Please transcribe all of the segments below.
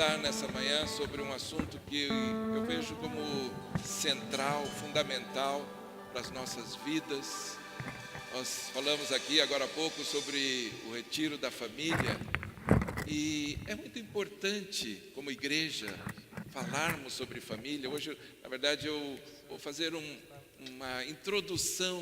conversar nessa manhã sobre um assunto que eu vejo como central, fundamental para as nossas vidas. Nós falamos aqui agora há pouco sobre o retiro da família e é muito importante, como igreja, falarmos sobre família. Hoje, na verdade, eu vou fazer uma introdução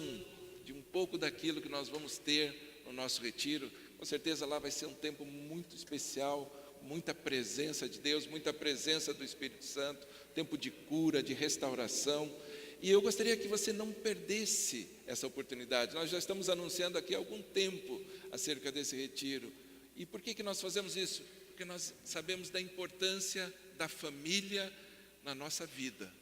de um pouco daquilo que nós vamos ter no nosso retiro. Com certeza lá vai ser um tempo muito especial, muita presença de Deus, muita presença do Espírito Santo, tempo de cura, de restauração. E eu gostaria que você não perdesse essa oportunidade. Nós já estamos anunciando aqui há algum tempo acerca desse retiro. E por que nós fazemos isso? Porque nós sabemos da importância da família na nossa vida.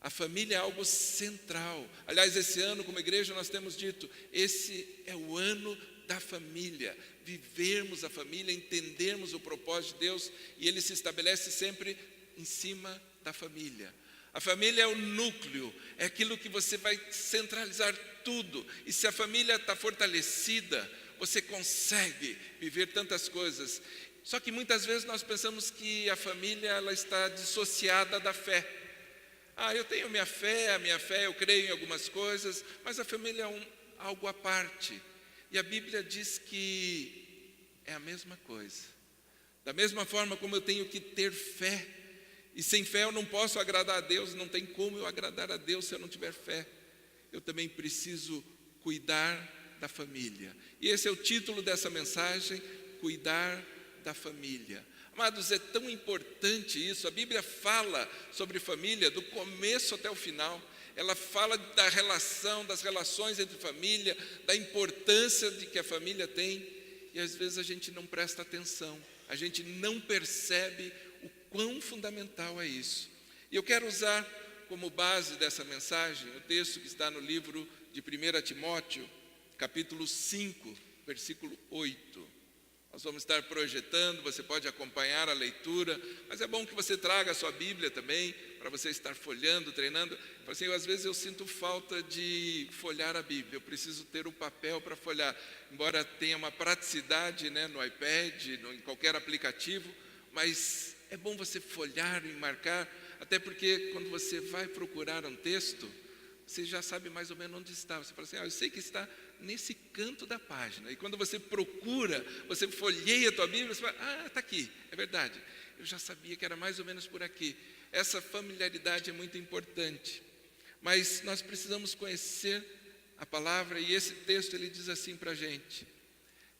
A família é algo central. Aliás, esse ano, como igreja, nós temos dito, esse é o ano da família. Vivermos a família, entendermos o propósito de Deus, e ele se estabelece sempre em cima da família. A família é o núcleo, é aquilo que você vai centralizar tudo. E se a família está fortalecida, você consegue viver tantas coisas. Só que muitas vezes nós pensamos que a família ela está dissociada da fé. Eu tenho minha fé eu creio em algumas coisas, mas a família é algo à parte. E a Bíblia diz que é a mesma coisa. Da mesma forma como eu tenho que ter fé, e sem fé eu não posso agradar a Deus, não tem como eu agradar a Deus se eu não tiver fé. Eu também preciso cuidar da família. E esse é o título dessa mensagem, cuidar da família. Amados, é tão importante isso. A Bíblia fala sobre família do começo até o final. Ela fala da relação, das relações entre família, da importância de que a família tem. E às vezes a gente não presta atenção, a gente não percebe o quão fundamental é isso. E eu quero usar como base dessa mensagem o texto que está no livro de 1 Timóteo, capítulo 5, versículo 8. Nós vamos estar projetando, você pode acompanhar a leitura, mas é bom que você traga a sua Bíblia também, para você estar folhando, treinando. Assim, às vezes eu sinto falta de folhar a Bíblia, eu preciso ter o papel para folhar, embora tenha uma praticidade, no iPad, em qualquer aplicativo, mas é bom você folhar e marcar, até porque quando você vai procurar um texto, você já sabe mais ou menos onde está. Você fala assim, eu sei que está nesse canto da página. E quando você procura, você folheia a tua Bíblia, você fala, está aqui, é verdade. Eu já sabia que era mais ou menos por aqui. Essa familiaridade é muito importante. Mas nós precisamos conhecer a palavra, e esse texto ele diz assim para a gente: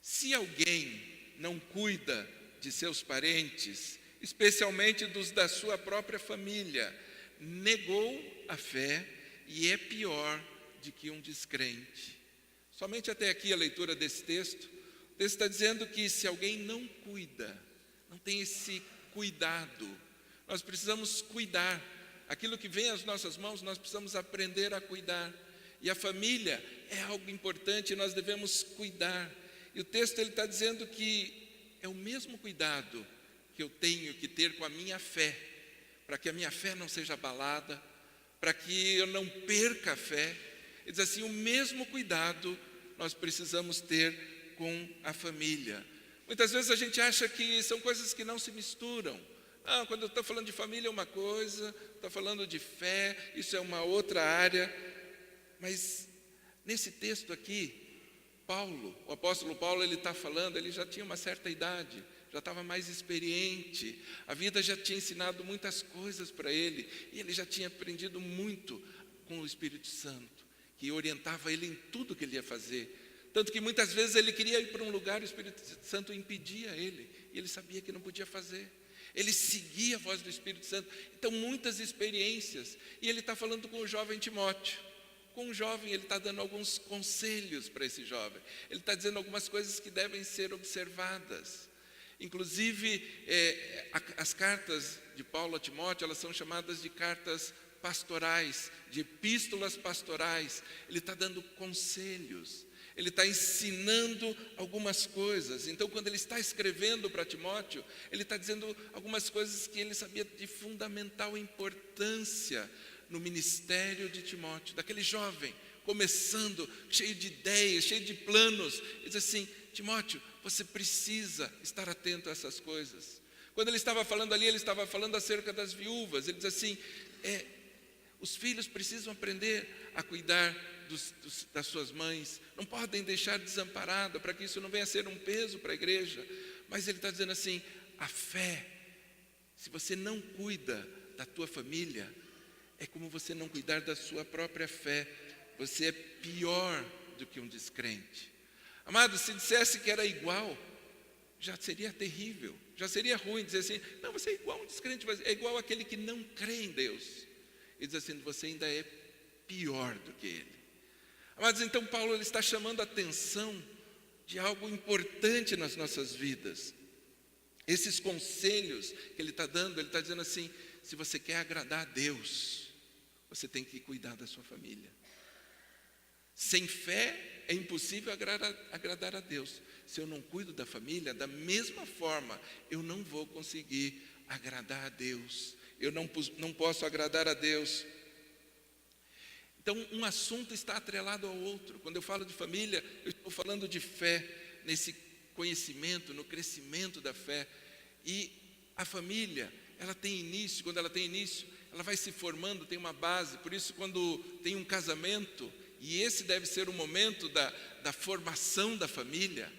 se alguém não cuida de seus parentes, especialmente dos da sua própria família, negou a fé e é pior do que um descrente. Somente até aqui a leitura desse texto. O texto está dizendo que se alguém não cuida, não tem esse cuidado, nós precisamos cuidar. Aquilo que vem às nossas mãos, nós precisamos aprender a cuidar. E a família é algo importante, nós devemos cuidar. E o texto ele está dizendo que é o mesmo cuidado que eu tenho que ter com a minha fé, para que a minha fé não seja abalada, para que eu não perca a fé. Ele diz assim, o mesmo cuidado nós precisamos ter com a família. Muitas vezes a gente acha que são coisas que não se misturam. Quando eu estou falando de família é uma coisa, estou falando de fé, isso é uma outra área. Mas nesse texto aqui, o apóstolo Paulo, ele está falando, ele já tinha uma certa idade, já estava mais experiente, a vida já tinha ensinado muitas coisas para ele, e ele já tinha aprendido muito com o Espírito Santo, que orientava ele em tudo que ele ia fazer. Tanto que muitas vezes ele queria ir para um lugar, o Espírito Santo impedia ele, e ele sabia que não podia fazer. Ele seguia a voz do Espírito Santo. Então, muitas experiências. E ele está falando com o jovem Timóteo. Com o jovem, ele está dando alguns conselhos para esse jovem. Ele está dizendo algumas coisas que devem ser observadas. Inclusive, as cartas de Paulo a Timóteo, elas são chamadas de cartas pastorais, de epístolas pastorais. Ele está dando conselhos. Ele está ensinando algumas coisas. Então, quando ele está escrevendo para Timóteo, ele está dizendo algumas coisas que ele sabia de fundamental importância no ministério de Timóteo, daquele jovem, começando, cheio de ideias, cheio de planos. Ele diz assim, Timóteo, você precisa estar atento a essas coisas. Quando ele estava falando ali, ele estava falando acerca das viúvas. Ele diz assim, os filhos precisam aprender a cuidar das suas mães, não podem deixar desamparada, para que isso não venha a ser um peso para a igreja. Mas ele está dizendo assim, a fé, se você não cuida da tua família, é como você não cuidar da sua própria fé. Você é pior do que um descrente. Amado, se dissesse que era igual, já seria terrível, já seria ruim dizer assim, não, você é igual a um descrente, é igual àquele que não crê em Deus. Ele diz assim, você ainda é pior do que ele. Amados, então Paulo ele está chamando a atenção de algo importante nas nossas vidas. Esses conselhos que ele está dando, ele está dizendo assim, se você quer agradar a Deus, você tem que cuidar da sua família. Sem fé é impossível agradar a Deus. Se eu não cuido da família, da mesma forma, eu não vou conseguir agradar a Deus. Eu não posso agradar a Deus. Então, um assunto está atrelado ao outro. Quando eu falo de família, eu estou falando de fé, nesse conhecimento, no crescimento da fé. E a família, ela tem início, quando ela tem início, ela vai se formando, tem uma base. Por isso, quando tem um casamento, e esse deve ser o momento da formação da família.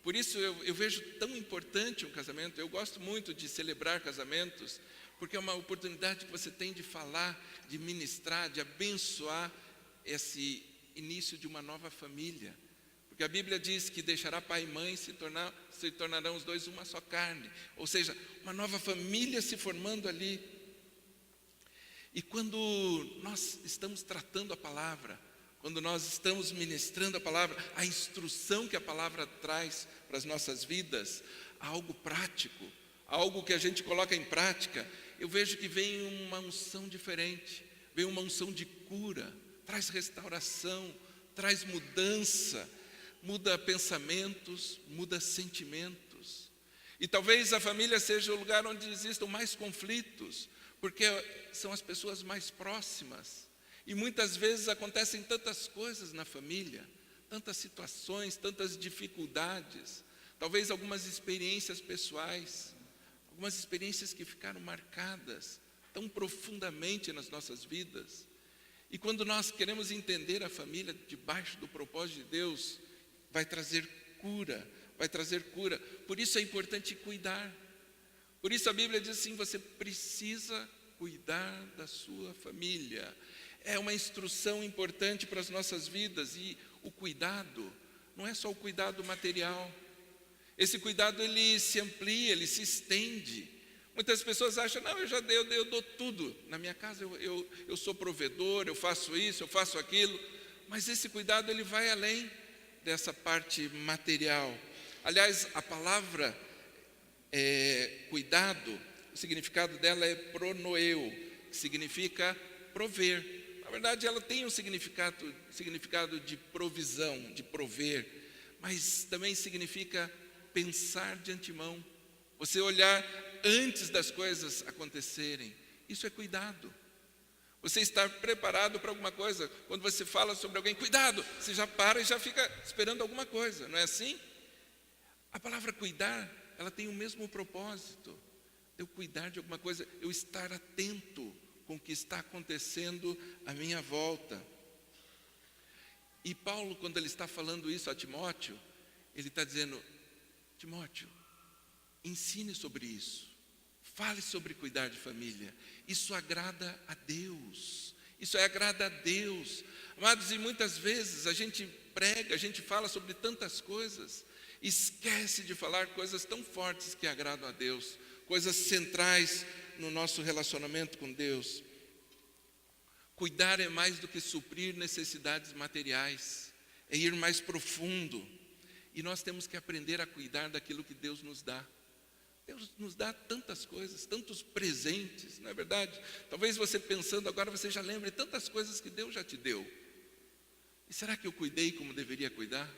Por isso eu vejo tão importante um casamento. Eu gosto muito de celebrar casamentos, porque é uma oportunidade que você tem de falar, de ministrar, de abençoar esse início de uma nova família. Porque a Bíblia diz que deixará pai e mãe, se tornarão os dois uma só carne. Ou seja, uma nova família se formando ali. E quando nós estamos tratando a palavra, quando nós estamos ministrando a palavra, a instrução que a palavra traz para as nossas vidas, algo prático, algo que a gente coloca em prática, eu vejo que vem uma unção diferente, vem uma unção de cura, traz restauração, traz mudança, muda pensamentos, muda sentimentos. E talvez a família seja o lugar onde existam mais conflitos, porque são as pessoas mais próximas. E muitas vezes acontecem tantas coisas na família, tantas situações, tantas dificuldades, talvez algumas experiências pessoais, algumas experiências que ficaram marcadas tão profundamente nas nossas vidas. E quando nós queremos entender a família debaixo do propósito de Deus, vai trazer cura, vai trazer cura. Por isso é importante cuidar. Por isso a Bíblia diz assim, você precisa cuidar da sua família. É uma instrução importante para as nossas vidas. E o cuidado não é só o cuidado material. Esse cuidado ele se amplia, ele se estende. Muitas pessoas acham, não, eu dou tudo. Na minha casa eu sou provedor, eu faço isso, eu faço aquilo. Mas esse cuidado ele vai além dessa parte material. Aliás, a palavra cuidado, o significado dela é pronoeu, que significa prover. Na verdade, ela tem um significado de provisão, de prover, mas também significa pensar de antemão. Você olhar antes das coisas acontecerem. Isso é cuidado. Você está preparado para alguma coisa. Quando você fala sobre alguém, cuidado, você já para e já fica esperando alguma coisa, não é assim? A palavra cuidar, ela tem o mesmo propósito. Eu cuidar de alguma coisa, eu estar atento com o que está acontecendo à minha volta. E Paulo, quando ele está falando isso a Timóteo, ele está dizendo, Timóteo, ensine sobre isso. Fale sobre cuidar de família. Isso agrada a Deus. Isso agrada a Deus. Amados, e muitas vezes a gente prega, a gente fala sobre tantas coisas, esquece de falar coisas tão fortes que agradam a Deus, coisas centrais no nosso relacionamento com Deus. Cuidar é mais do que suprir necessidades materiais, é ir mais profundo. E nós temos que aprender a cuidar daquilo que Deus nos dá. Deus nos dá tantas coisas, tantos presentes, não é verdade? Talvez você pensando agora, você já lembre tantas coisas que Deus já te deu. E será que eu cuidei como deveria cuidar?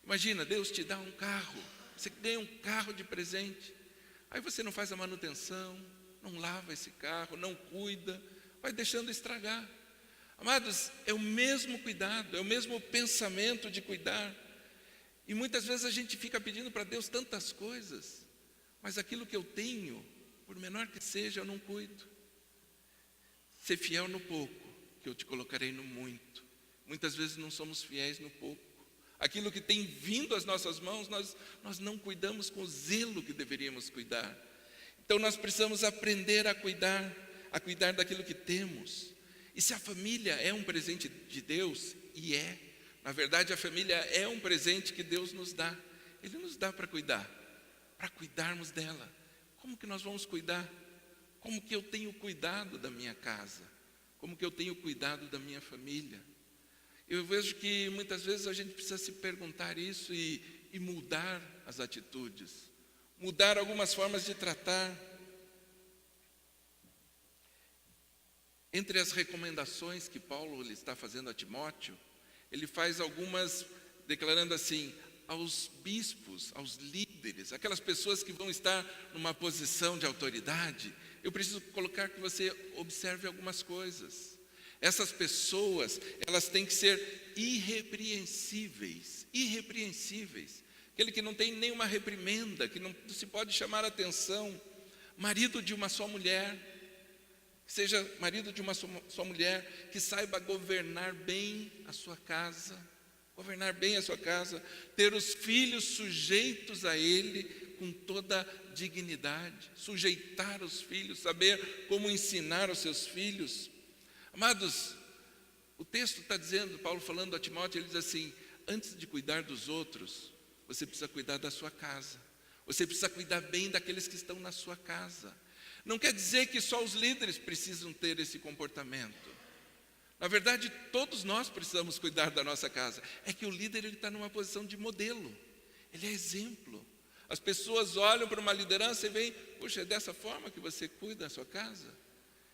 Imagina, Deus te dá um carro, você ganha um carro de presente. Aí você não faz a manutenção, não lava esse carro, não cuida, vai deixando estragar. Amados, é o mesmo cuidado, é o mesmo pensamento de cuidar. E muitas vezes a gente fica pedindo para Deus tantas coisas, mas aquilo que eu tenho, por menor que seja, eu não cuido. Ser fiel no pouco, que eu te colocarei no muito. Muitas vezes não somos fiéis no pouco. Aquilo que tem vindo às nossas mãos, nós não cuidamos com o zelo que deveríamos cuidar. Então nós precisamos aprender a cuidar daquilo que temos. E se a família é um presente de Deus, e é, na verdade a família é um presente que Deus nos dá. Ele nos dá para cuidarmos dela. Como que nós vamos cuidar? Como que eu tenho cuidado da minha casa? Como que eu tenho cuidado da minha família? Eu vejo que muitas vezes a gente precisa se perguntar isso e mudar as atitudes, mudar algumas formas de tratar. Entre as recomendações que Paulo lhe está fazendo a Timóteo, ele faz algumas declarando assim, aos bispos, aos líderes, aquelas pessoas que vão estar numa posição de autoridade, eu preciso colocar que você observe algumas coisas. Essas pessoas, elas têm que ser irrepreensíveis. Aquele que não tem nenhuma reprimenda, que não se pode chamar a atenção. Marido de uma só mulher, seja marido de uma só mulher, que saiba governar bem a sua casa, ter os filhos sujeitos a ele com toda dignidade, sujeitar os filhos, saber como ensinar os seus filhos. Amados, o texto está dizendo, Paulo falando a Timóteo, ele diz assim, antes de cuidar dos outros, você precisa cuidar da sua casa, você precisa cuidar bem daqueles que estão na sua casa. Não quer dizer que só os líderes precisam ter esse comportamento. Na verdade, todos nós precisamos cuidar da nossa casa. É que o líder está numa posição de modelo, ele é exemplo. As pessoas olham para uma liderança e veem, puxa, é dessa forma que você cuida da sua casa?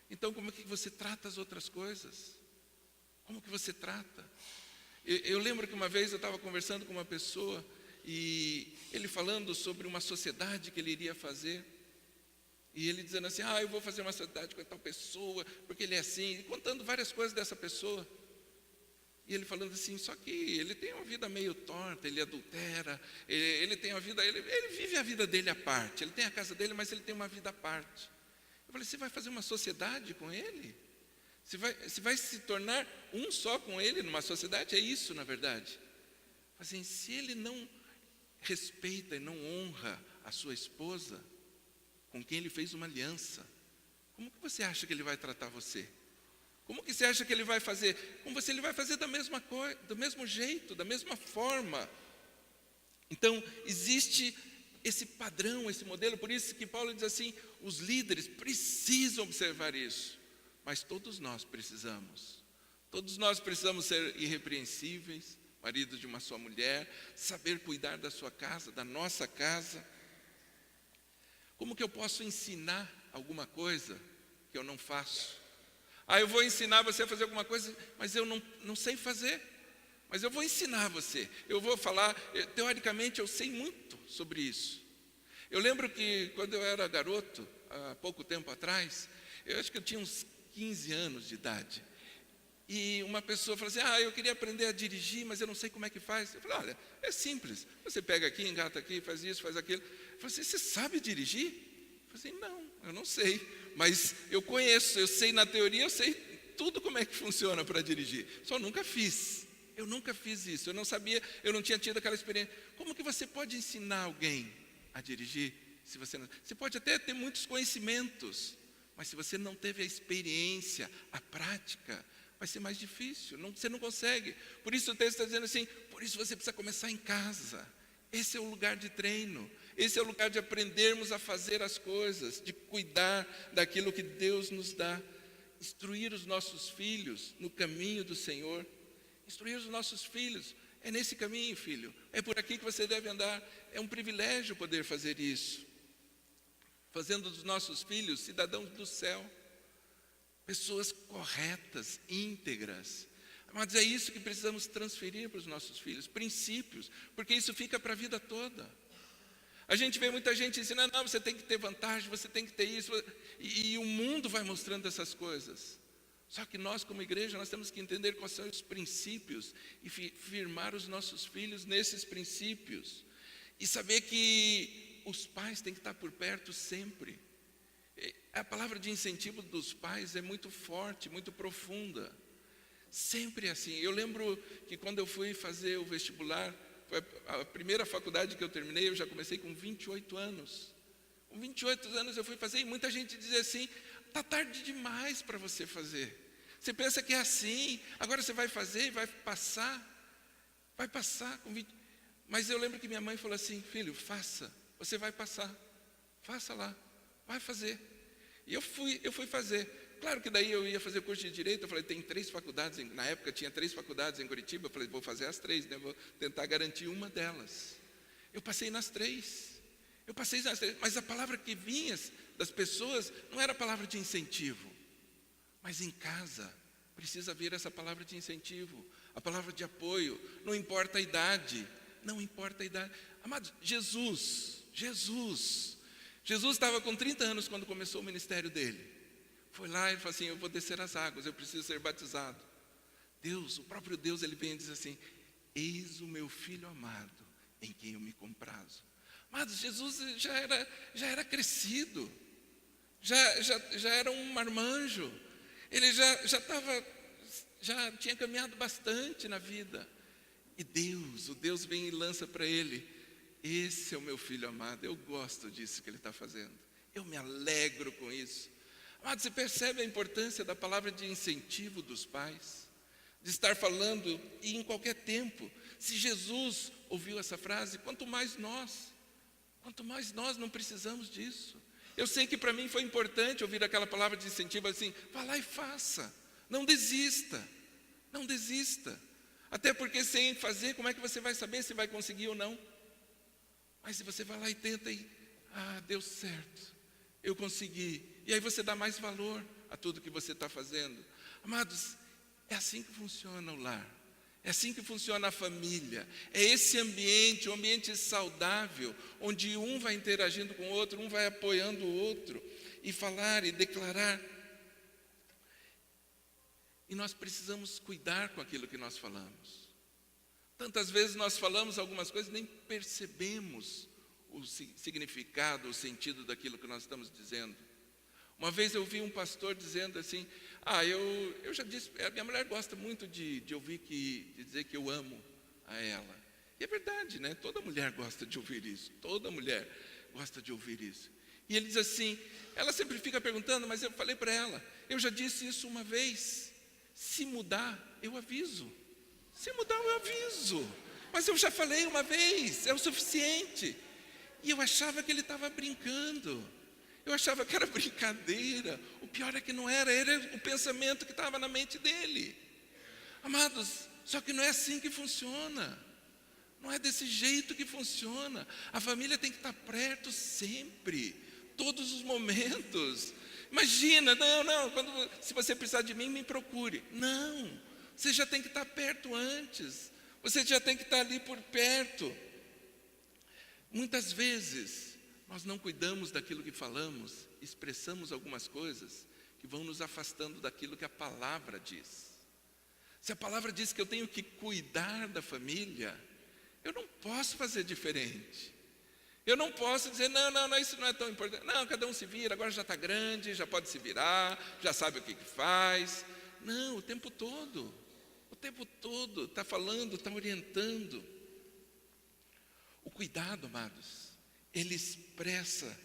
Então, como é que você trata as outras coisas? Como que você trata? Eu lembro que uma vez eu estava conversando com uma pessoa e ele falando sobre uma sociedade que ele iria fazer. E ele dizendo assim, eu vou fazer uma sociedade com tal pessoa, porque ele é assim, e contando várias coisas dessa pessoa. E ele falando assim, só que ele tem uma vida meio torta, ele adultera, ele tem uma vida, ele vive a vida dele à parte, ele tem a casa dele, mas ele tem uma vida à parte. Eu falei, você vai fazer uma sociedade com ele? Você vai se tornar um só com ele numa sociedade? É isso, na verdade. Assim, se ele não respeita e não honra a sua esposa, com quem ele fez uma aliança, como que você acha que ele vai tratar você? Como que você acha que ele vai fazer? Ele vai fazer da mesma coisa, do mesmo jeito, da mesma forma. Então, existe esse padrão, esse modelo, por isso que Paulo diz assim, os líderes precisam observar isso, mas todos nós precisamos ser irrepreensíveis, marido de uma só mulher, saber cuidar da sua casa, da nossa casa. Como que eu posso ensinar alguma coisa que eu não faço? Eu vou ensinar você a fazer alguma coisa, mas eu não sei fazer. Mas eu vou ensinar você. Eu vou falar, teoricamente eu sei muito sobre isso. Eu lembro que quando eu era garoto, há pouco tempo atrás, eu acho que eu tinha uns 15 anos de idade. E uma pessoa falou assim, eu queria aprender a dirigir, mas eu não sei como é que faz. Eu falei, olha, é simples. Você pega aqui, engata aqui, faz isso, faz aquilo. Eu falei assim, você sabe dirigir? Eu falei assim, não, eu não sei. Mas eu conheço, eu sei na teoria, eu sei tudo como é que funciona para dirigir. Só nunca fiz. Eu nunca fiz isso, eu não sabia, eu não tinha tido aquela experiência. Como que você pode ensinar alguém a dirigir? Se você não, você pode até ter muitos conhecimentos, mas se você não teve a experiência, a prática, vai ser mais difícil, você não consegue. Por isso o texto está dizendo assim, por isso você precisa começar em casa. Esse é o lugar de treino, esse é o lugar de aprendermos a fazer as coisas, de cuidar daquilo que Deus nos dá, instruir os nossos filhos no caminho do Senhor, instruir os nossos filhos, é nesse caminho, filho, é por aqui que você deve andar, é um privilégio poder fazer isso, fazendo dos nossos filhos cidadãos do céu, pessoas corretas, íntegras. Mas é isso que precisamos transferir para os nossos filhos, princípios, porque isso fica para a vida toda. A gente vê muita gente ensinando, não, você tem que ter vantagem, você tem que ter isso, e o mundo vai mostrando essas coisas. Só que nós, como igreja, nós temos que entender quais são os princípios e firmar os nossos filhos nesses princípios. E saber que os pais têm que estar por perto sempre. A palavra de incentivo dos pais é muito forte, muito profunda. Sempre assim. Eu lembro que quando eu fui fazer o vestibular, foi a primeira faculdade que eu terminei, eu já comecei com 28 anos. Com 28 anos eu fui fazer e muita gente dizia assim, está tarde demais para você fazer. Você pensa que é assim, agora você vai fazer e vai passar com 20. Mas eu lembro que minha mãe falou assim, filho, faça, você vai passar, faça lá, vai fazer. E eu fui fazer. Claro que daí eu ia fazer curso de Direito, eu falei, tem 3 faculdades, na época tinha 3 faculdades em Curitiba, eu falei, vou fazer as 3, né? Vou tentar garantir uma delas. Eu passei nas 3, mas a palavra que vinha das pessoas não era palavra de incentivo, mas em casa precisa vir essa palavra de incentivo, a palavra de apoio, não importa a idade, Amados, Jesus estava com 30 anos quando começou o ministério dele. Foi lá e falou assim, eu vou descer as águas, eu preciso ser batizado. Deus, o próprio Deus, ele vem e diz assim, eis o meu filho amado, em quem eu me comprazo. Amados, Jesus já era crescido, já era um marmanjo, ele já tinha caminhado bastante na vida. E o Deus vem e lança para ele, esse é o meu filho amado, eu gosto disso que ele está fazendo, eu me alegro com isso. Amado, você percebe a importância da palavra de incentivo dos pais? De estar falando e em qualquer tempo. Se Jesus ouviu essa frase, quanto mais nós não precisamos disso. Eu sei que para mim foi importante ouvir aquela palavra de incentivo assim, vá lá e faça, não desista. Até porque sem fazer, como é que você vai saber se vai conseguir ou não? Mas se você vai lá e tenta e, deu certo, eu consegui. E aí você dá mais valor a tudo que você está fazendo. Amados, é assim que funciona o lar. É assim que funciona a família. É esse ambiente, um ambiente saudável, onde um vai interagindo com o outro, um vai apoiando o outro, e falar e declarar. E nós precisamos cuidar com aquilo que nós falamos. Tantas vezes nós falamos algumas coisas e nem percebemos o significado, o sentido daquilo que nós estamos dizendo. Uma vez eu vi um pastor dizendo assim, eu já disse, a minha mulher gosta muito de dizer que eu amo a ela. E é verdade, né? Toda mulher gosta de ouvir isso, E ele diz assim, ela sempre fica perguntando, mas eu falei para ela, eu já disse isso uma vez, se mudar, eu aviso. Mas eu já falei uma vez, é o suficiente. E eu achava que ele estava brincando. Eu achava que era brincadeira. O pior é que não era o pensamento que estava na mente dele. Amados, só que não é assim que funciona. Não é desse jeito que funciona. A família tem que estar perto sempre, todos os momentos. Imagina, se você precisar de mim, me procure. Não, você já tem que estar perto antes. Você já tem que estar ali por perto. Muitas vezes, nós não cuidamos daquilo que falamos, expressamos algumas coisas que vão nos afastando daquilo que a palavra diz. Se a palavra diz que eu tenho que cuidar da família, eu não posso fazer diferente. Eu não posso dizer, não, isso não é tão importante. Não, cada um se vira, agora já está grande, já pode se virar, já sabe o que faz. Não, o tempo todo está falando, está orientando. O cuidado, amados, ele expressa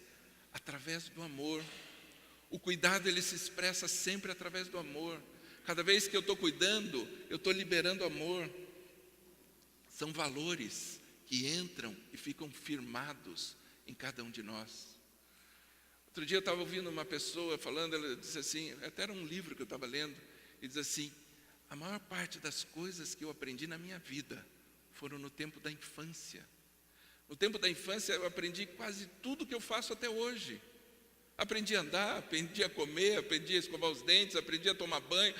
através do amor. O cuidado, ele se expressa sempre através do amor. Cada vez que eu estou cuidando, eu estou liberando amor. São valores que entram e ficam firmados em cada um de nós. Outro dia eu estava ouvindo uma pessoa falando, ela disse assim, até era um livro que eu estava lendo, e diz assim, a maior parte das coisas que eu aprendi na minha vida foram no tempo da infância. No tempo da infância eu aprendi quase tudo que eu faço até hoje. Aprendi a andar, aprendi a comer, aprendi a escovar os dentes, aprendi a tomar banho.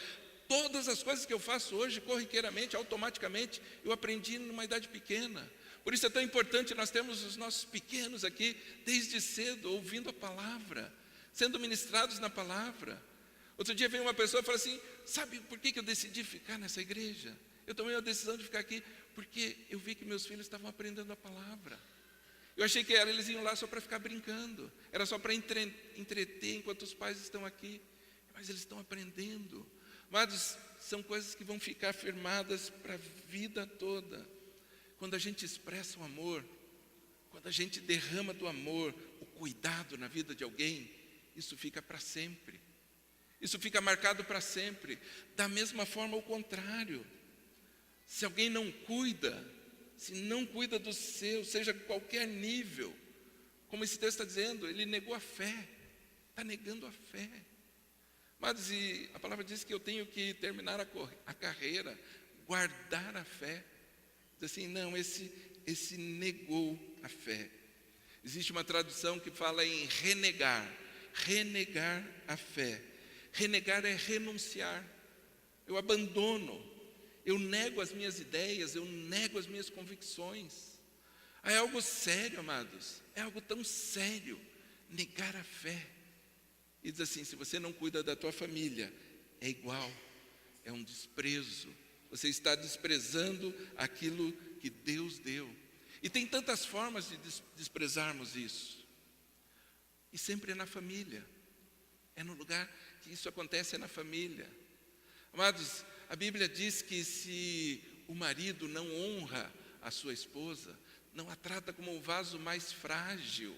Todas as coisas que eu faço hoje, corriqueiramente, automaticamente, eu aprendi numa idade pequena. Por isso é tão importante nós termos os nossos pequenos aqui, desde cedo, ouvindo a palavra, sendo ministrados na palavra. Outro dia veio uma pessoa e falou assim, sabe por que eu decidi ficar nessa igreja? Eu tomei a decisão de ficar aqui, porque eu vi que meus filhos estavam aprendendo a palavra. Eu achei que eles iam lá só para ficar brincando, era só para entreter enquanto os pais estão aqui. Mas eles estão aprendendo. Mas são coisas que vão ficar firmadas para a vida toda. Quando a gente expressa o amor, quando a gente derrama do amor, o cuidado na vida de alguém, isso fica para sempre. Isso fica marcado para sempre. Da mesma forma, o contrário. Se alguém não cuida, se não cuida do seu, seja qualquer nível, como esse texto está dizendo, ele negou a fé, está negando a fé. Mas a palavra diz que eu tenho que terminar a carreira, guardar a fé. Diz assim, não, esse negou a fé. Existe uma tradução que fala em renegar a fé. Renegar é renunciar. Eu abandono, eu nego as minhas ideias, eu nego as minhas convicções. É algo sério, amados, é algo tão sério, negar a fé. E diz assim, se você não cuida da tua família, é igual, é um desprezo. Você está desprezando aquilo que Deus deu. E tem tantas formas de desprezarmos isso. E sempre é na família. É no lugar que isso acontece, é na família. Amados, a Bíblia diz que se o marido não honra a sua esposa, não a trata como um vaso mais frágil,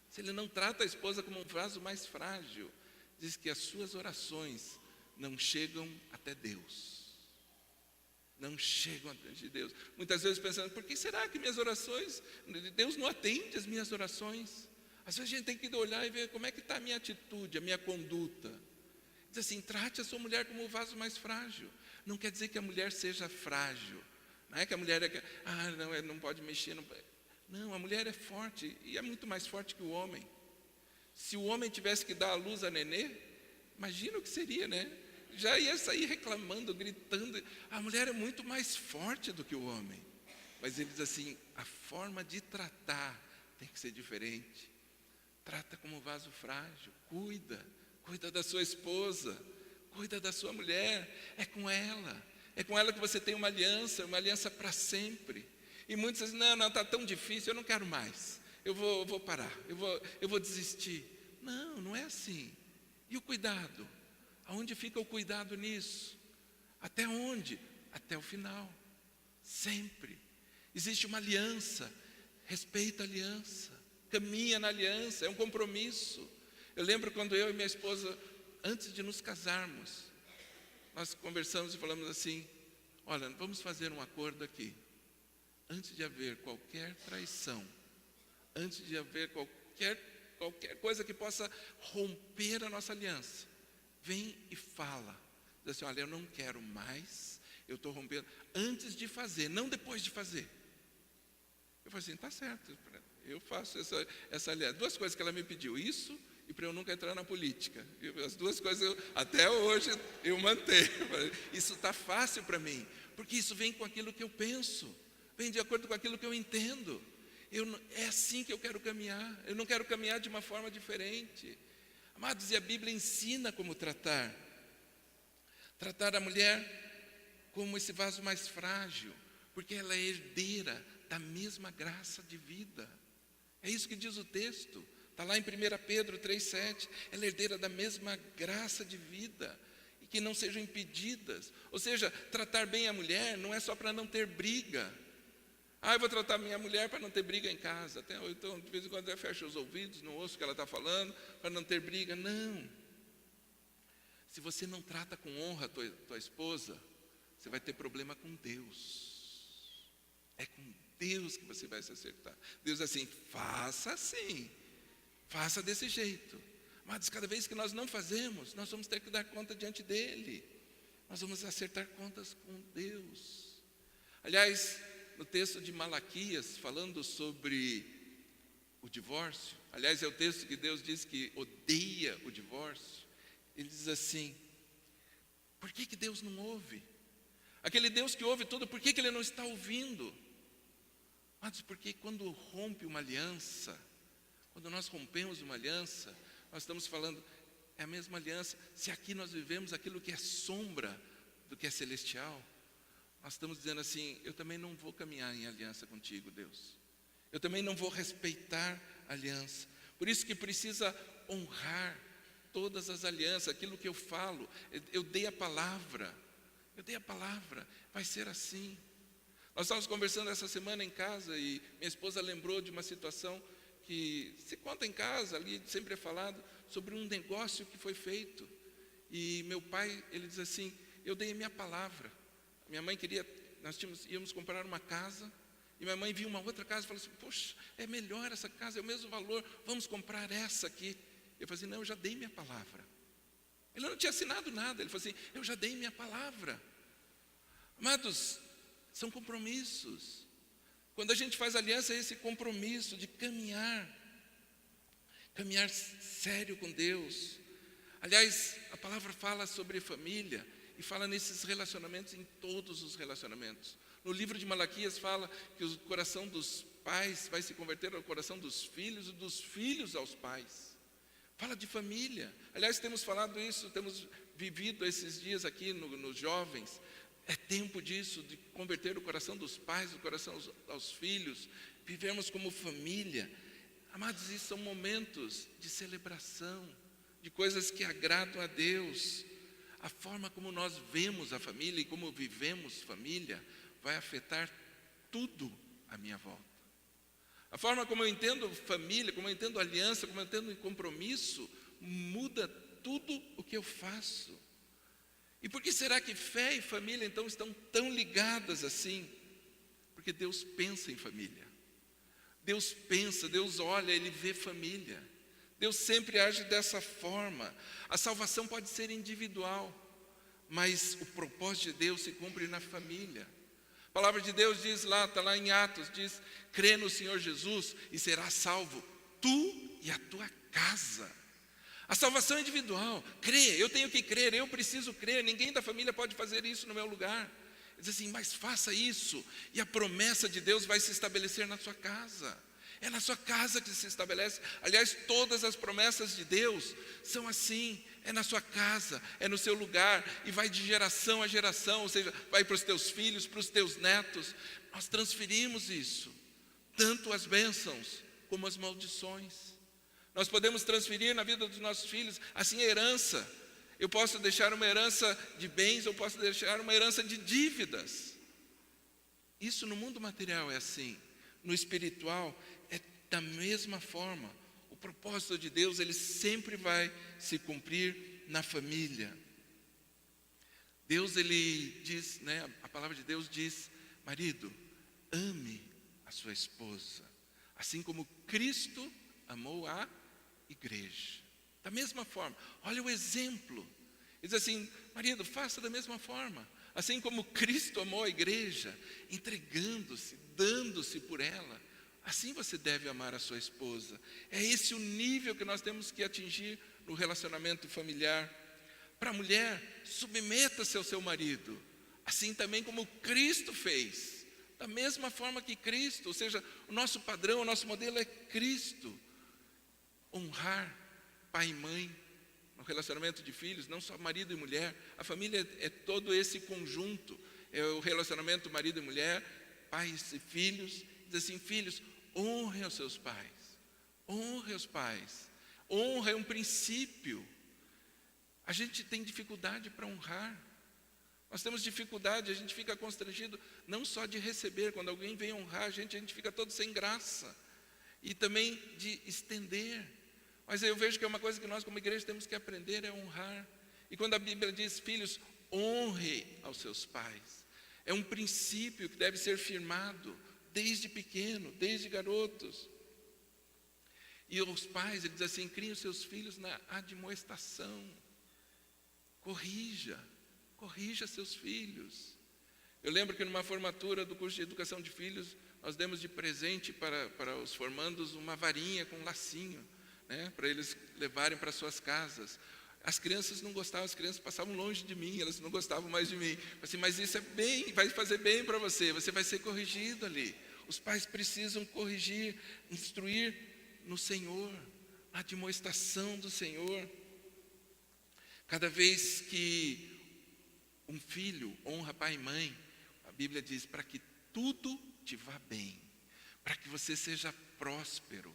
se ele não trata a esposa como um vaso mais frágil, diz que as suas orações não chegam até Deus. Não chegam até Deus. Muitas vezes pensando, por que será que minhas orações, Deus não atende as minhas orações? Às vezes a gente tem que olhar e ver como é que está a minha atitude, a minha conduta. Diz assim, trate a sua mulher como um vaso mais frágil. Não quer dizer que a mulher seja frágil. Não é que a mulher não pode mexer. Não, a mulher é forte e é muito mais forte que o homem. Se o homem tivesse que dar a luz a nenê, imagina o que seria, né? Já ia sair reclamando, gritando. A mulher é muito mais forte do que o homem. Mas ele diz assim, a forma de tratar tem que ser diferente. Trata como um vaso frágil, cuida da sua esposa, cuida da sua mulher, é com ela que você tem uma aliança para sempre. E muitos dizem, não, está tão difícil, eu não quero mais, eu vou parar, eu vou desistir. Não é assim. E o cuidado? Aonde fica o cuidado nisso? Até onde? Até o final, sempre. Existe uma aliança, respeita a aliança, caminha na aliança, é um compromisso. Eu lembro quando eu e minha esposa, antes de nos casarmos, nós conversamos e falamos assim, olha, vamos fazer um acordo aqui. Antes de haver qualquer traição, antes de haver qualquer coisa que possa romper a nossa aliança, vem e fala. Diz assim, olha, eu não quero mais, eu estou rompendo. Antes de fazer, não depois de fazer. Eu falei assim, está certo, eu faço essa aliança. Duas coisas que ela me pediu, isso e para eu nunca entrar na política. As duas coisas, até hoje, eu mantenho. Isso está fácil para mim, porque isso vem com aquilo que eu penso, vem de acordo com aquilo que eu entendo. É assim que eu quero caminhar, eu não quero caminhar de uma forma diferente. Amados, e a Bíblia ensina como tratar a mulher como esse vaso mais frágil, porque ela é herdeira da mesma graça de vida. É isso que diz o texto. Está lá em 1 Pedro 3,7, ela é herdeira da mesma graça de vida, e que não sejam impedidas. Ou seja, tratar bem a mulher não é só para não ter briga. Eu vou tratar minha mulher para não ter briga em casa. Então, de vez em quando eu fecho os ouvidos, não ouço o que ela está falando, para não ter briga. Não. Se você não trata com honra a tua esposa, você vai ter problema com Deus. É com Deus que você vai se acertar. Deus assim, faça assim. Faça desse jeito. Mas cada vez que nós não fazemos, nós vamos ter que dar conta diante dele. Nós vamos acertar contas com Deus. Aliás, no texto de Malaquias, falando sobre o divórcio, aliás, é o texto que Deus diz que odeia o divórcio. Ele diz assim, por que Deus não ouve? Aquele Deus que ouve tudo, por que Ele não está ouvindo? Mas porque quando rompe uma aliança, quando nós rompemos uma aliança, nós estamos falando, é a mesma aliança. Se aqui nós vivemos aquilo que é sombra do que é celestial, nós estamos dizendo assim, eu também não vou caminhar em aliança contigo, Deus. Eu também não vou respeitar a aliança. Por isso que precisa honrar todas as alianças. Aquilo que eu falo, eu dei a palavra. Vai ser assim. Nós estávamos conversando essa semana em casa e minha esposa lembrou de uma situação que se conta em casa, ali sempre é falado, sobre um negócio que foi feito. E meu pai, ele diz assim, eu dei a minha palavra. Minha mãe queria, íamos comprar uma casa, e minha mãe viu uma outra casa e falou assim, poxa, é melhor essa casa, é o mesmo valor, vamos comprar essa aqui. Eu falei assim, não, eu já dei minha palavra. Ele não tinha assinado nada, ele falou assim, eu já dei minha palavra. Amados, são compromissos. Quando a gente faz aliança, é esse compromisso de caminhar sério com Deus. Aliás, a palavra fala sobre família e fala nesses relacionamentos, em todos os relacionamentos. No livro de Malaquias fala que o coração dos pais vai se converter ao coração dos filhos e dos filhos aos pais. Fala de família. Aliás, temos falado isso, temos vivido esses dias aqui nos jovens. É tempo disso, de converter o coração dos pais, o coração aos filhos, vivermos como família. Amados, isso são momentos de celebração, de coisas que agradam a Deus. A forma como nós vemos a família e como vivemos família vai afetar tudo à minha volta. A forma como eu entendo família, como eu entendo aliança, como eu entendo compromisso, muda tudo o que eu faço. E por que será que fé e família então estão tão ligadas assim? Porque Deus pensa em família. Deus pensa, Deus olha, Ele vê família. Deus sempre age dessa forma. A salvação pode ser individual, mas o propósito de Deus se cumpre na família. A palavra de Deus diz lá, está lá em Atos, diz, crê no Senhor Jesus e serás salvo, tu e a tua casa. A salvação é individual, crê, eu tenho que crer, eu preciso crer, ninguém da família pode fazer isso no meu lugar. Diz assim, mas faça isso, e a promessa de Deus vai se estabelecer na sua casa. É na sua casa que se estabelece. Aliás, todas as promessas de Deus são assim, é na sua casa, é no seu lugar, e vai de geração a geração, ou seja, vai para os teus filhos, para os teus netos. Nós transferimos isso, tanto as bênçãos como as maldições. Nós podemos transferir na vida dos nossos filhos, assim, a herança. Eu posso deixar uma herança de bens, eu posso deixar uma herança de dívidas. Isso no mundo material é assim. No espiritual é da mesma forma. O propósito de Deus, ele sempre vai se cumprir na família. Deus, ele diz, né, a palavra de Deus diz, marido, ame a sua esposa, assim como Cristo amou a igreja. Da mesma forma, olha o exemplo. Ele diz assim, marido, faça da mesma forma. Assim como Cristo amou a igreja, entregando-se, dando-se por ela, assim você deve amar a sua esposa. É esse o nível que nós temos que atingir no relacionamento familiar. Para a mulher, submeta-se ao seu marido, assim também como Cristo fez. Da mesma forma que Cristo, ou seja, o nosso padrão, o nosso modelo é Cristo. Honrar pai e mãe, no relacionamento de filhos, não só marido e mulher. A família é todo esse conjunto, é o relacionamento marido e mulher, pais e filhos. Diz assim, filhos, honrem os seus pais, honrem os pais. Honra é um princípio. A gente tem dificuldade para honrar. Nós temos dificuldade, a gente fica constrangido, não só de receber, quando alguém vem honrar a gente fica todo sem graça. E também de estender. Mas eu vejo que é uma coisa que nós como igreja temos que aprender, é honrar. E quando a Bíblia diz, filhos, honre aos seus pais. É um princípio que deve ser firmado desde pequeno, desde garotos. E os pais, ele diz assim, criem os seus filhos na admoestação. Corrija seus filhos. Eu lembro que numa formatura do curso de educação de filhos, nós demos de presente para os formandos uma varinha com um lacinho, né, para eles levarem para suas casas. As crianças não gostavam, as crianças passavam longe de mim, elas não gostavam mais de mim. Assim, mas isso é bem, vai fazer bem para você vai ser corrigido ali. Os pais precisam corrigir, instruir no Senhor, na admoestação do Senhor. Cada vez que um filho honra pai e mãe, a Bíblia diz, para que tudo te vá bem. para que você seja próspero.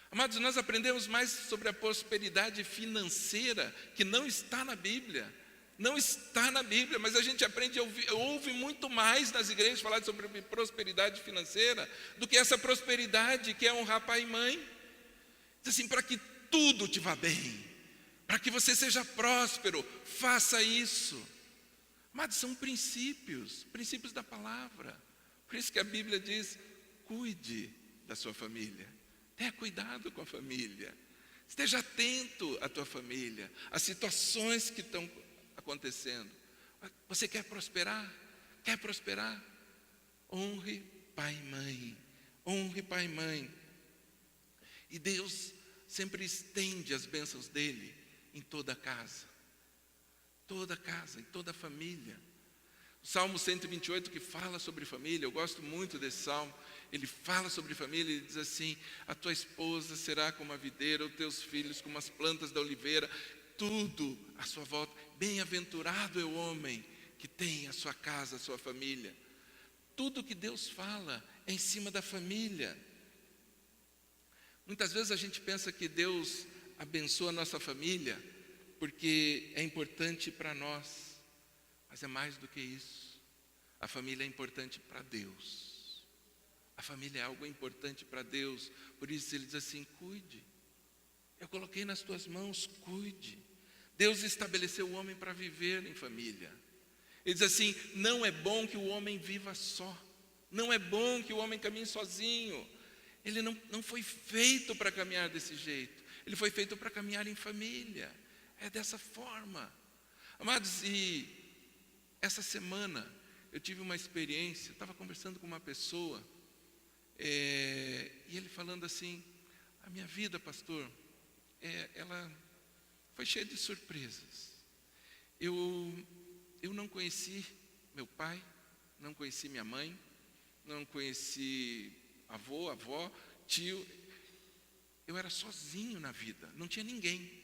Amados, nós aprendemos mais sobre a prosperidade financeira, que não está na Bíblia. Não está na Bíblia, mas a gente aprende, ouve muito mais nas igrejas falar sobre prosperidade financeira do que essa prosperidade que é honrar pai e mãe. Diz assim, para que tudo te vá bem, para que você seja próspero, faça isso. Mas são princípios da palavra. Por isso que a Bíblia diz, cuide da sua família, tenha cuidado com a família, esteja atento à tua família, às situações que estão acontecendo. Você quer prosperar? Quer prosperar? Honre pai e mãe, honre pai e mãe. E Deus sempre estende as bênçãos dele em toda a casa, em toda a família. O Salmo 128 que fala sobre família, eu gosto muito desse salmo. Ele fala sobre família, ele diz assim, a tua esposa será como a videira, os teus filhos como as plantas da oliveira, tudo à sua volta. Bem-aventurado é o homem que tem a sua casa, a sua família. Tudo que Deus fala é em cima da família. Muitas vezes a gente pensa que Deus abençoa a nossa família porque é importante para nós, mas é mais do que isso. A família é importante para Deus. A família é algo importante para Deus. Por isso ele diz assim, cuide. Eu coloquei nas tuas mãos, cuide. Deus estabeleceu o homem para viver em família. Ele diz assim, não é bom que o homem viva só. Não é bom que o homem caminhe sozinho. Ele não foi feito para caminhar desse jeito. Ele foi feito para caminhar em família. É dessa forma. Amados, e essa semana eu tive uma experiência, estava conversando com uma pessoa, e ele falando assim, a minha vida, pastor, ela foi cheia de surpresas. Eu não conheci meu pai, não conheci minha mãe, não conheci avô, avó, tio. Eu era sozinho na vida, não tinha ninguém.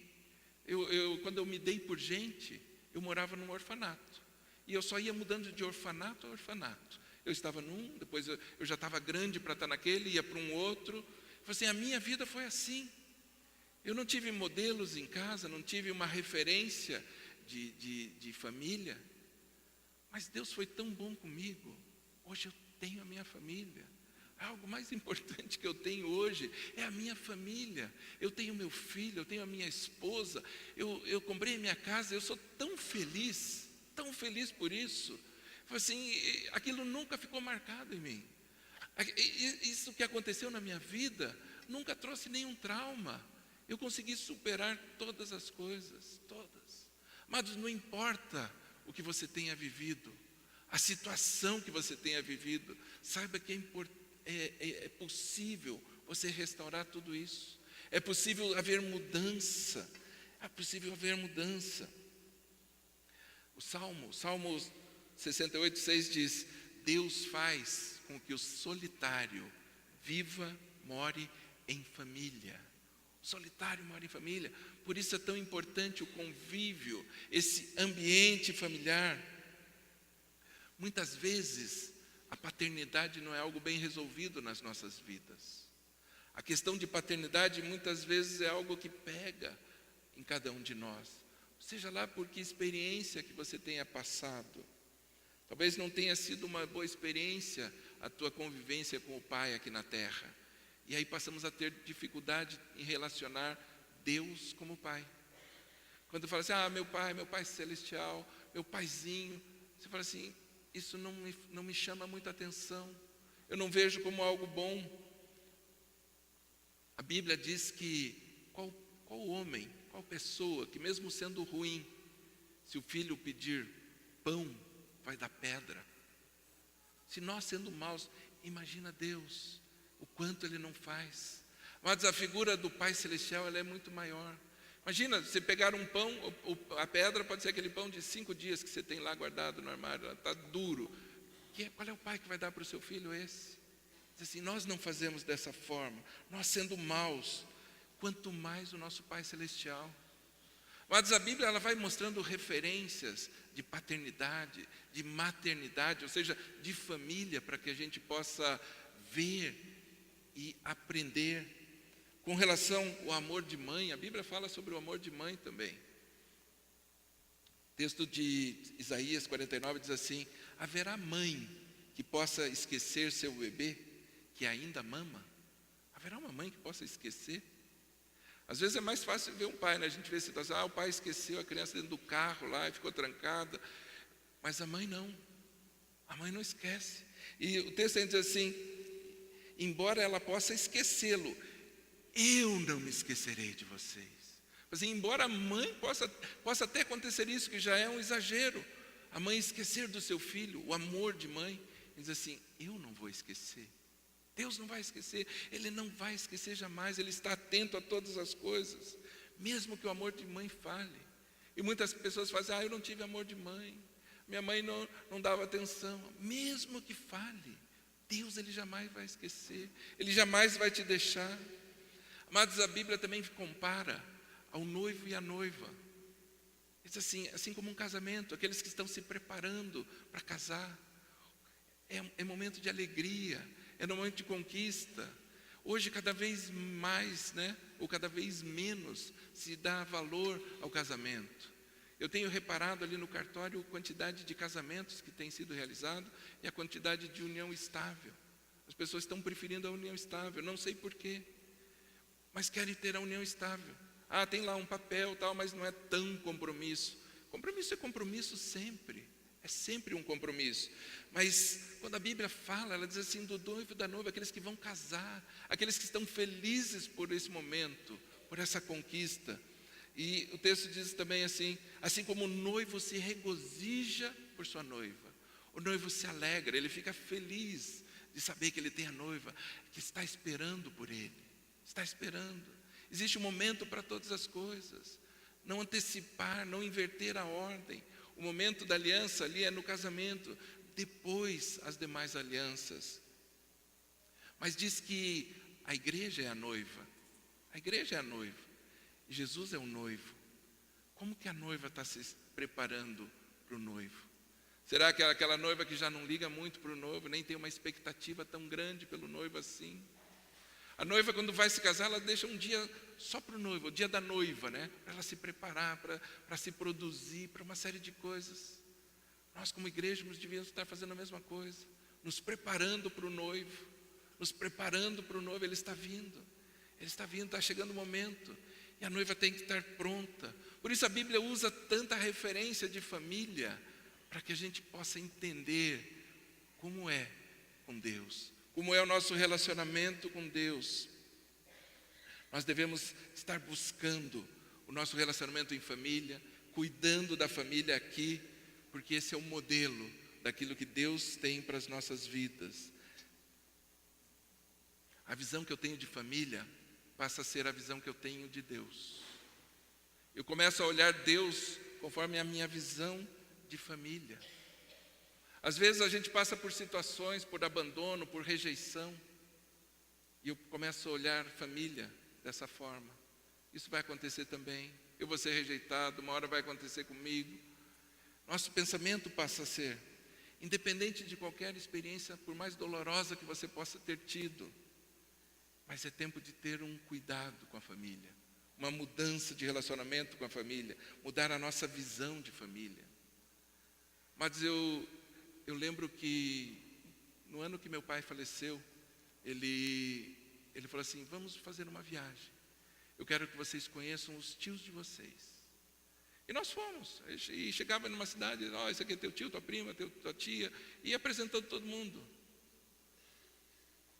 Quando eu me dei por gente, eu morava num orfanato. E eu só ia mudando de orfanato a orfanato. Eu estava num, depois eu já estava grande para estar naquele, ia para um outro. Assim, a minha vida foi assim. Eu não tive modelos em casa, não tive uma referência de família. Mas Deus foi tão bom comigo. Hoje eu tenho a minha família. Algo mais importante que eu tenho hoje é a minha família. Eu tenho meu filho, eu tenho a minha esposa, eu comprei a minha casa, eu sou tão feliz por isso. Assim, aquilo nunca ficou marcado em mim. Isso que aconteceu na minha vida nunca trouxe nenhum trauma. Eu consegui superar todas as coisas, todas. Mas não importa o que você tenha vivido, a situação que você tenha vivido, saiba que é possível você restaurar tudo isso. É possível haver mudança. É possível haver mudança. O Salmo 68:6 diz, Deus faz com que o solitário viva, more em família. O solitário mora em família. Por isso é tão importante o convívio, esse ambiente familiar. Muitas vezes, a paternidade não é algo bem resolvido nas nossas vidas. A questão de paternidade muitas vezes é algo que pega em cada um de nós. Seja lá por que experiência que você tenha passado. Talvez não tenha sido uma boa experiência a tua convivência com o pai aqui na terra. E aí passamos a ter dificuldade em relacionar Deus como pai. Quando fala assim, meu pai celestial, meu paizinho, você fala assim, isso não me chama muita atenção, eu não vejo como algo bom. A Bíblia diz que qual homem, qual pessoa que mesmo sendo ruim, se o filho pedir pão, vai dar pedra. Se nós sendo maus, imagina Deus, o quanto Ele não faz. Mas a figura do Pai Celestial, ela é muito maior. Imagina, você pegar um pão, a pedra pode ser aquele pão de 5 dias que você tem lá guardado no armário, está duro. Qual é o pai que vai dar para o seu filho esse? Diz assim, nós não fazemos dessa forma, nós sendo maus, quanto mais o nosso Pai Celestial. Mas a Bíblia ela vai mostrando referências de paternidade, de maternidade, ou seja, de família, para que a gente possa ver e aprender. Com relação ao amor de mãe, a Bíblia fala sobre o amor de mãe também. O texto de Isaías 49 diz assim: haverá mãe que possa esquecer seu bebê que ainda mama? Haverá uma mãe que possa esquecer? Às vezes é mais fácil ver um pai, né? A gente vê situação, o pai esqueceu a criança dentro do carro lá e ficou trancada. Mas a mãe não. A mãe não esquece. E o texto diz assim: embora ela possa esquecê-lo, eu não me esquecerei de vocês. Assim, embora a mãe possa até acontecer isso, que já é um exagero, a mãe esquecer do seu filho, o amor de mãe, diz assim: eu não vou esquecer. Deus não vai esquecer, Ele não vai esquecer jamais, Ele está atento a todas as coisas, mesmo que o amor de mãe fale. E muitas pessoas fazem: eu não tive amor de mãe, minha mãe não dava atenção. Mesmo que fale, Deus, Ele jamais vai esquecer, Ele jamais vai te deixar. Amados, a Bíblia também compara ao noivo e à noiva. Diz assim como um casamento, aqueles que estão se preparando para casar. É momento de alegria, é momento de conquista. Hoje, cada vez mais, ou cada vez menos, se dá valor ao casamento. Eu tenho reparado ali no cartório a quantidade de casamentos que tem sido realizado e a quantidade de união estável. As pessoas estão preferindo a união estável, não sei porquê, mas querem ter a união estável. Tem lá um papel, tal, mas não é tão compromisso. Compromisso é compromisso sempre. É sempre um compromisso. Mas quando a Bíblia fala, ela diz assim: do noivo e da noiva, aqueles que vão casar, aqueles que estão felizes por esse momento, por essa conquista. E o texto diz também assim como o noivo se regozija por sua noiva, o noivo se alegra, ele fica feliz de saber que ele tem a noiva, que está esperando por ele, está esperando. Existe um momento para todas as coisas, não antecipar, não inverter a ordem. O momento da aliança ali é no casamento, depois as demais alianças. Mas diz que a igreja é a noiva. A igreja é a noiva. E Jesus é o noivo. Como que a noiva está se preparando para o noivo? Será que é aquela noiva que já não liga muito para o noivo, nem tem uma expectativa tão grande pelo noivo assim? A noiva, quando vai se casar, ela deixa um dia só para o noivo, o dia da noiva, para ela se preparar, para se produzir, para uma série de coisas. Nós, como igreja, devíamos estar fazendo a mesma coisa, nos preparando para o noivo, ele está vindo, está chegando o momento, e a noiva tem que estar pronta. Por isso a Bíblia usa tanta referência de família, para que a gente possa entender como é com Deus, como é o nosso relacionamento com Deus. Nós devemos estar buscando o nosso relacionamento em família, cuidando da família aqui, porque esse é o modelo daquilo que Deus tem para as nossas vidas. A visão que eu tenho de família passa a ser a visão que eu tenho de Deus. Eu começo a olhar Deus conforme a minha visão de família. Às vezes a gente passa por situações, por abandono, por rejeição, e eu começo a olhar família dessa forma. Isso vai acontecer também. Eu vou ser rejeitado, uma hora vai acontecer comigo. Nosso pensamento passa a ser, independente de qualquer experiência, por mais dolorosa que você possa ter tido, mas é tempo de ter um cuidado com a família, uma mudança de relacionamento com a família, mudar a nossa visão de família. Mas eu lembro que no ano que meu pai faleceu, ele falou assim: vamos fazer uma viagem. Eu quero que vocês conheçam os tios de vocês. E nós fomos. E chegava numa cidade, esse aqui é teu tio, tua prima, tua tia, e apresentando todo mundo.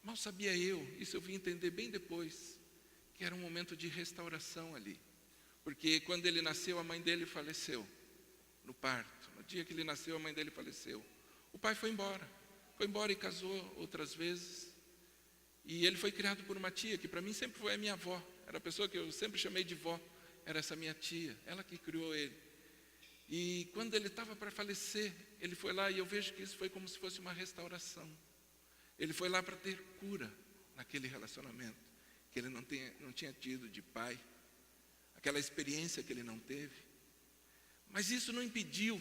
Mal sabia eu, isso eu vim entender bem depois, que era um momento de restauração ali. Porque quando ele nasceu, a mãe dele faleceu no parto. No dia que ele nasceu, a mãe dele faleceu. O pai foi embora e casou outras vezes. E ele foi criado por uma tia, que para mim sempre foi a minha avó. Era a pessoa que eu sempre chamei de vó. Era essa minha tia, ela que criou ele. E quando ele estava para falecer, ele foi lá, e eu vejo que isso foi como se fosse uma restauração. Ele foi lá para ter cura naquele relacionamento que ele não tinha tido de pai, aquela experiência que ele não teve. Mas isso não impediu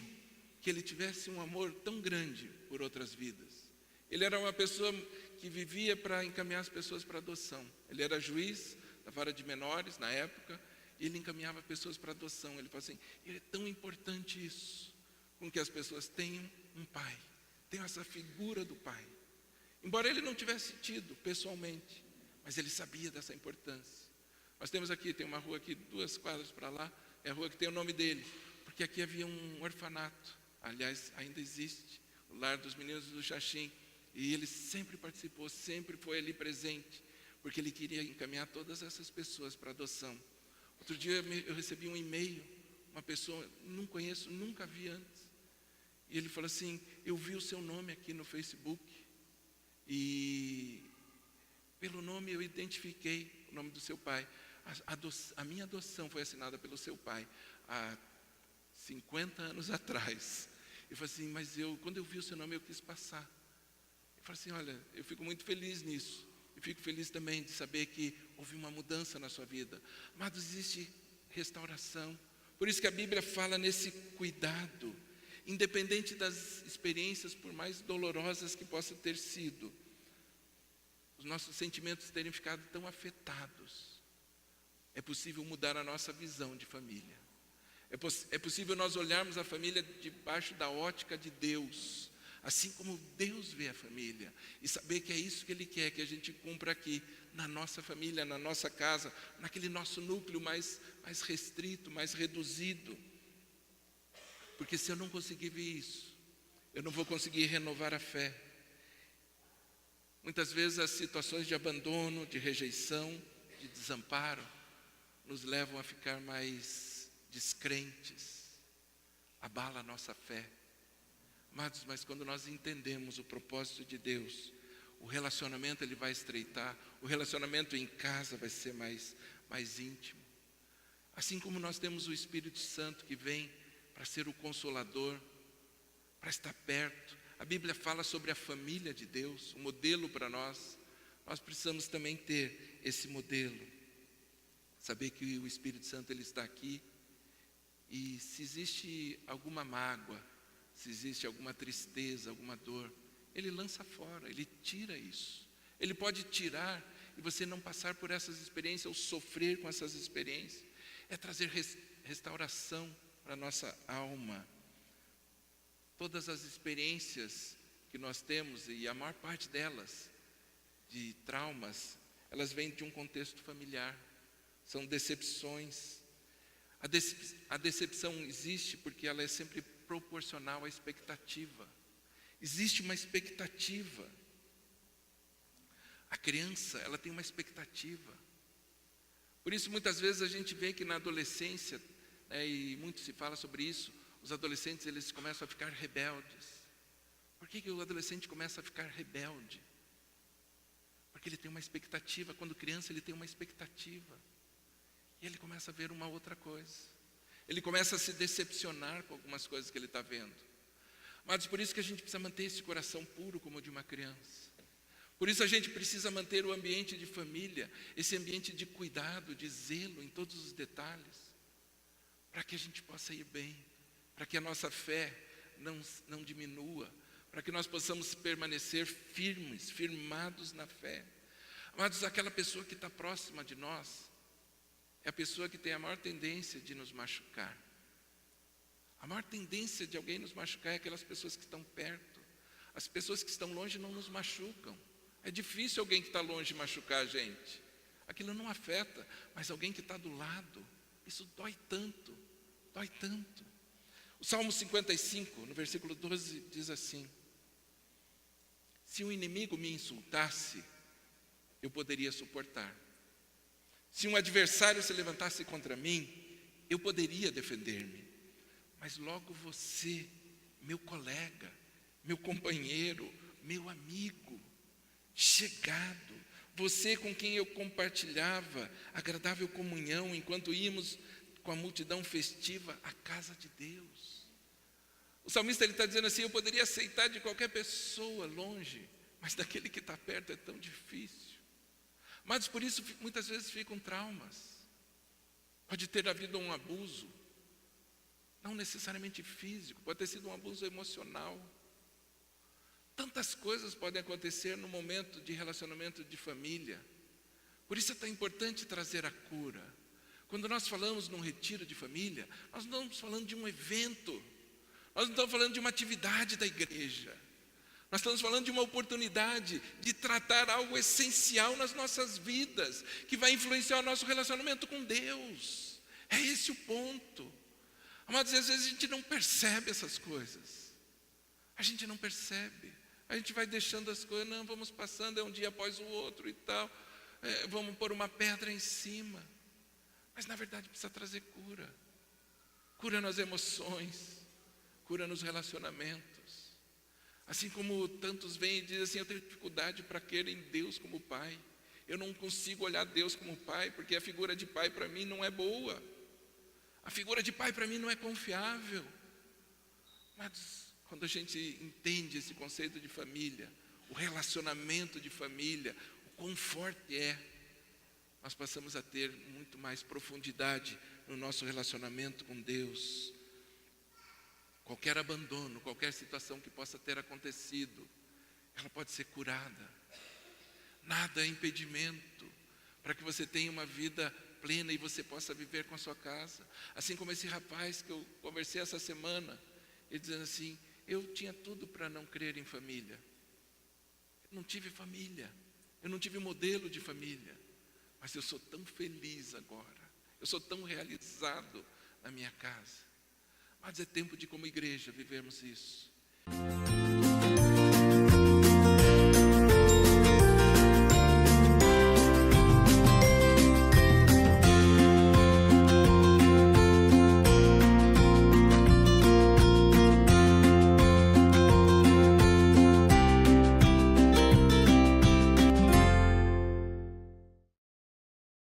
que ele tivesse um amor tão grande por outras vidas. Ele era uma pessoa que vivia para encaminhar as pessoas para adoção. Ele era juiz da vara de menores na época, e ele encaminhava pessoas para adoção. Ele falou assim: é tão importante isso, com que as pessoas tenham um pai, tenham essa figura do pai. Embora ele não tivesse tido pessoalmente, mas ele sabia dessa importância. Nós temos aqui, tem uma rua aqui, 2 quadras para lá, é a rua que tem o nome dele, porque aqui havia um orfanato, aliás, ainda existe, o Lar dos Meninos do Xaxim, e ele sempre participou, sempre foi ali presente, porque ele queria encaminhar todas essas pessoas para adoção. Outro dia eu recebi um e-mail, uma pessoa, não conheço, nunca vi antes, e ele falou assim: eu vi o seu nome aqui no Facebook, e pelo nome eu identifiquei o nome do seu pai. A minha adoção foi assinada pelo seu pai há 50 anos atrás. Eu falei assim: mas quando eu vi o seu nome, eu quis passar. Eu falei assim: olha, eu fico muito feliz nisso. E fico feliz também de saber que houve uma mudança na sua vida. Mas existe restauração. Por isso que a Bíblia fala nesse cuidado, independente das experiências, por mais dolorosas que possam ter sido, os nossos sentimentos terem ficado tão afetados. É possível mudar a nossa visão de família. É possível nós olharmos a família debaixo da ótica de Deus, assim como Deus vê a família, e saber que é isso que Ele quer que a gente cumpra aqui, na nossa família, na nossa casa, naquele nosso núcleo mais restrito, mais reduzido. Porque se eu não conseguir ver isso, eu não vou conseguir renovar a fé. Muitas vezes as situações de abandono, de rejeição, de desamparo, nos levam a ficar mais descrentes, abala a nossa fé. Amados, mas quando nós entendemos o propósito de Deus, o relacionamento ele vai estreitar, o relacionamento em casa vai ser mais íntimo. Assim como nós temos o Espírito Santo que vem para ser o consolador, para estar perto. A Bíblia fala sobre a família de Deus, o modelo para nós. Nós precisamos também ter esse modelo. Saber que o Espírito Santo ele está aqui, e se existe alguma mágoa, se existe alguma tristeza, alguma dor, Ele lança fora, Ele tira isso. Ele pode tirar e você não passar por essas experiências ou sofrer com essas experiências. É trazer restauração para a nossa alma. Todas as experiências que nós temos, e a maior parte delas, de traumas, elas vêm de um contexto familiar. São decepções. A decepção existe porque ela é sempre proporcional à expectativa. Existe uma expectativa. A criança, ela tem uma expectativa. Por isso, muitas vezes a gente vê que na adolescência, e muito se fala sobre isso, os adolescentes eles começam a ficar rebeldes. Por que o adolescente começa a ficar rebelde? Porque ele tem uma expectativa. Quando criança, ele tem uma expectativa. E ele começa a ver uma outra coisa. Ele começa a se decepcionar com algumas coisas que ele está vendo. Mas por isso que a gente precisa manter esse coração puro como o de uma criança. Por isso a gente precisa manter o ambiente de família, esse ambiente de cuidado, de zelo em todos os detalhes, para que a gente possa ir bem, para que a nossa fé não diminua, para que nós possamos permanecer firmes, firmados na fé. Amados, aquela pessoa que está próxima de nós, é a pessoa que tem a maior tendência de nos machucar. A maior tendência de alguém nos machucar é aquelas pessoas que estão perto. As pessoas que estão longe não nos machucam. É difícil alguém que está longe machucar a gente. Aquilo não afeta, mas alguém que está do lado, isso dói tanto, dói tanto. O Salmo 55, no versículo 12, diz assim: se um inimigo me insultasse, eu poderia suportar. Se um adversário se levantasse contra mim, eu poderia defender-me. Mas logo você, meu colega, meu companheiro, meu amigo, chegado, você com quem eu compartilhava agradável comunhão enquanto íamos com a multidão festiva à casa de Deus. O salmista ele está dizendo assim: eu poderia aceitar de qualquer pessoa longe, mas daquele que está perto é tão difícil. Mas por isso muitas vezes ficam traumas. Pode ter havido um abuso, não necessariamente físico, pode ter sido um abuso emocional. Tantas coisas podem acontecer no momento de relacionamento de família. Por isso é tão importante trazer a cura. Quando nós falamos num retiro de família, nós não estamos falando de um evento, nós não estamos falando de uma atividade da igreja. Nós estamos falando de uma oportunidade de tratar algo essencial nas nossas vidas, que vai influenciar o nosso relacionamento com Deus. É esse o ponto. Amados, às vezes a gente não percebe essas coisas. A gente não percebe. A gente vai deixando as coisas, não, vamos passando, é um dia após o outro e tal. Vamos pôr uma pedra em cima. Mas na verdade precisa trazer cura. Cura nas emoções, cura nos relacionamentos. Assim como tantos vêm e dizem assim, eu tenho dificuldade para crer em Deus como Pai. Eu não consigo olhar Deus como Pai, porque a figura de Pai para mim não é boa. A figura de Pai para mim não é confiável. Mas quando a gente entende esse conceito de família, o relacionamento de família, o quão forte é, nós passamos a ter muito mais profundidade no nosso relacionamento com Deus. Qualquer abandono, qualquer situação que possa ter acontecido, ela pode ser curada. Nada é impedimento para que você tenha uma vida plena e você possa viver com a sua casa. Assim como esse rapaz que eu conversei essa semana, ele dizendo assim, eu tinha tudo para não crer em família. Eu não tive família, eu não tive modelo de família, mas eu sou tão feliz agora, eu sou tão realizado na minha casa. Mas é tempo de, como igreja, vivermos isso.